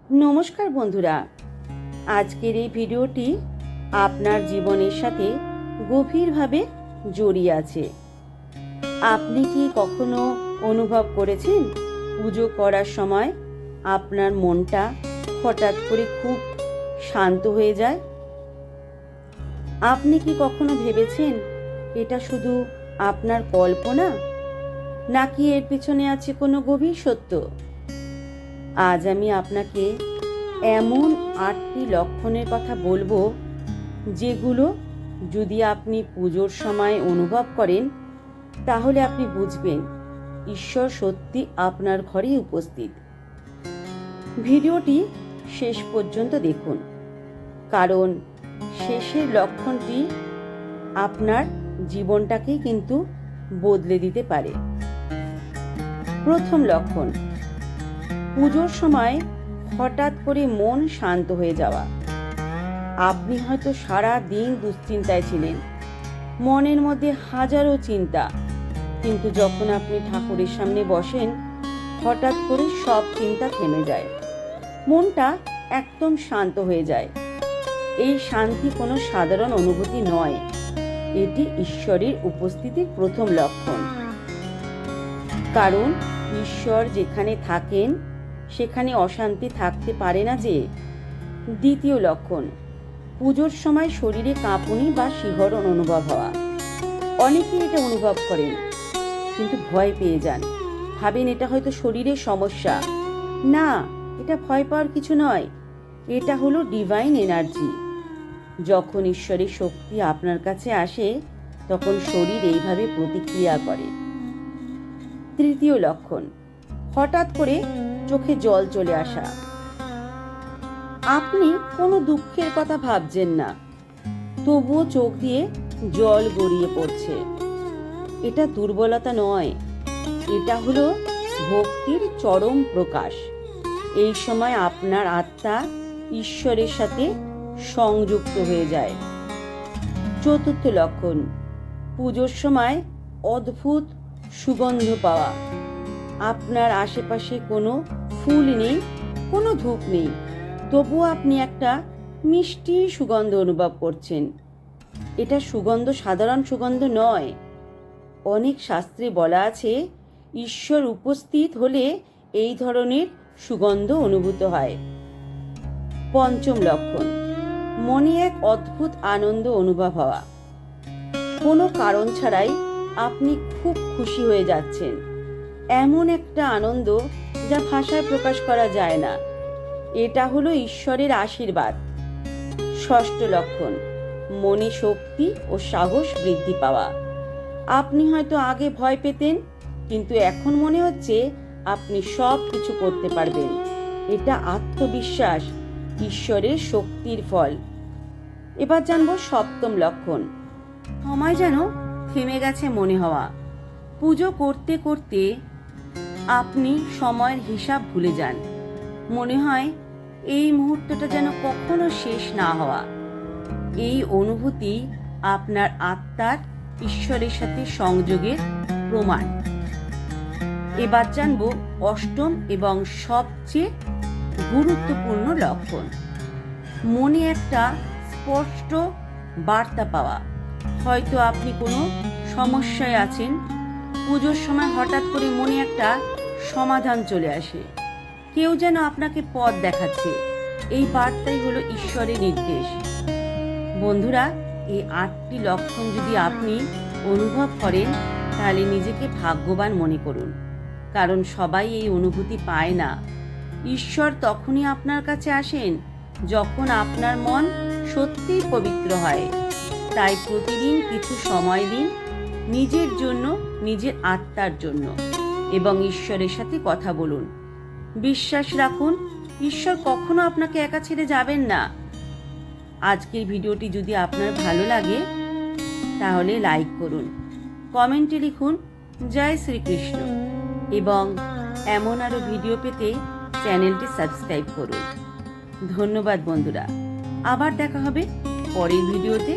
নমস্কার বন্ধুরা, আজকের এই ভিডিওটি আপনার জীবনের সাথে গভীরভাবে জড়িয়ে আছে। আপনি কি কখনো অনুভব করেছেন পুজো করার সময় আপনার মনটা হঠাৎ করে খুব শান্ত হয়ে যায়? আপনি কি কখনো ভেবেছেন এটা শুধু আপনার কল্পনা, নাকি এর পেছনে আছে কোনো গভীর সত্য? আজ আমি আপনাকে এমন 8টি লক্ষণের কথা বলবো, যেগুলো যদি আপনি পুজোর সময় অনুভব করেন, তাহলে আপনি বুঝবেন ঈশ্বর সত্যি আপনার ঘরে উপস্থিত। ভিডিওটি শেষ পর্যন্ত দেখুন, কারণ শেষের লক্ষণটি আপনার জীবনটাকেই কিন্তু বদলে দিতে পারে। প্রথম লক্ষণ, পুজোর সময় হঠাৎ করে মন শান্ত হয়ে যাওয়া। আপনি হয়তো সারা দিন দুশ্চিন্তায় ছিলেন, মনের মধ্যে হাজারো চিন্তা, কিন্তু যখন আপনি ঠাকুরের সামনে বসেন, হঠাৎ করে সব চিন্তা থেমে যায়, মনটা একদম শান্ত হয়ে যায়। এই শান্তি কোনো সাধারণ অনুভূতি নয়, এটি ঈশ্বরের উপস্থিতির প্রথম লক্ষণ। কারণ ঈশ্বর যেখানে থাকেন সেখানে অশান্তি থাকতে পারে না যে। দ্বিতীয় লক্ষণ, পুজোর সময় শরীরে কাঁপুনি বা শিহরণ অনুভব হওয়া। অনেকেই এটা অনুভব করেন কিন্তু ভয় পেয়ে যান, ভাবেন এটা হয়তো শরীরের সমস্যা। না, এটা ভয় পাওয়ার কিছু নয়, এটা হলো ডিভাইন এনার্জি। যখন ঈশ্বরের শক্তি আপনার কাছে আসে, তখন শরীর এইভাবে প্রতিক্রিয়া করে। তৃতীয় লক্ষণ, হঠাৎ করে চোখে জল চলে আসা। আপনি কোনো দুঃখের কথা ভাবছেন না, তবুও চোখ দিয়ে জল গড়িয়ে পড়ছে। এটা দুর্বলতা নয়, এটা হলো ভক্তির চরম প্রকাশ। এই সময় আপনার আত্মা ঈশ্বরের সাথে সংযুক্ত হয়ে যায়। চতুর্থ লক্ষণ, পুজোর সময় অদ্ভুত সুগন্ধ পাওয়া। আপনার আশেপাশে কোনো ফুল নেই, কোনো ধূপ নেই, তবুও আপনি একটা মিষ্টি সুগন্ধ অনুভব করছেন। এটা সুগন্ধ সাধারণ সুগন্ধ নয়। অনেক শাস্ত্রে বলা আছে, ঈশ্বর উপস্থিত হলে এই ধরনের সুগন্ধ অনুভূত হয়। পঞ্চম লক্ষণ, মনে এক অদ্ভুত আনন্দ অনুভব হওয়া। কোনো কারণ ছাড়াই আপনি খুব খুশি হয়ে যাচ্ছেন। এমন একটা আনন্দ যা ভাষায় প্রকাশ করা যায় না। এটা হলো ঈশ্বরের আশীর্বাদ। ষষ্ঠ লক্ষণ, মনে শক্তি ও সাহস বৃদ্ধি পাওয়া। আপনি হয়তো আগে ভয় পেতেন, কিন্তু এখন মনে হচ্ছে আপনি সব কিছু করতে পারবেন। এটা আত্মবিশ্বাস, ঈশ্বরের শক্তির ফল। এবার জানবো সপ্তম লক্ষণ, সময় যেন থেমে গেছে মনে হওয়া। পুজো করতে করতে আপনি সময়ের হিসাব ভুলে যান, মনে হয় এই মুহূর্তটা যেন কখনো শেষ না হওয়া। এই অনুভূতি আপনার আত্মার ঈশ্বরের সাথে সংযোগের প্রমাণ। এবার জানব অষ্টম এবং সবচেয়ে গুরুত্বপূর্ণ লক্ষণ, মনে একটা স্পষ্ট বার্তা পাওয়া। হয়তো আপনি কোনো সমস্যায় আছেন, পুজোর সময় হঠাৎ করে মনে একটা সমাধান চলে আসে। কেউ যেন আপনাকে পথ দেখাচ্ছে। এই বার্তাই হলো ঈশ্বরের নির্দেশ। বন্ধুরা, এই 8টি লক্ষণ যদি আপনি অনুভব করেন, তাহলে নিজেকে ভাগ্যবান মনে করুন, কারণ সবাই এই অনুভূতি পায় না। ঈশ্বর তখনই আপনার কাছে আসেন যখন আপনার মন সত্যিই পবিত্র হয়। তাই প্রতিদিন কিছু সময় দিন নিজের জন্য, নিজের আত্মার জন্য, এবং ঈশ্বরের সাথে কথা বলুন। বিশ্বাস রাখুন, ঈশ্বর কখনো আপনাকে একা ছেড়ে যাবেন না। আজকের ভিডিওটি যদি আপনার ভালো লাগে, তাহলে লাইক করুন, কমেন্টে লিখুন জয় শ্রীকৃষ্ণ, এবং এমন আরও ভিডিও পেতে চ্যানেলটি সাবস্ক্রাইব করুন। ধন্যবাদ বন্ধুরা, আবার দেখা হবে পরের ভিডিওতে।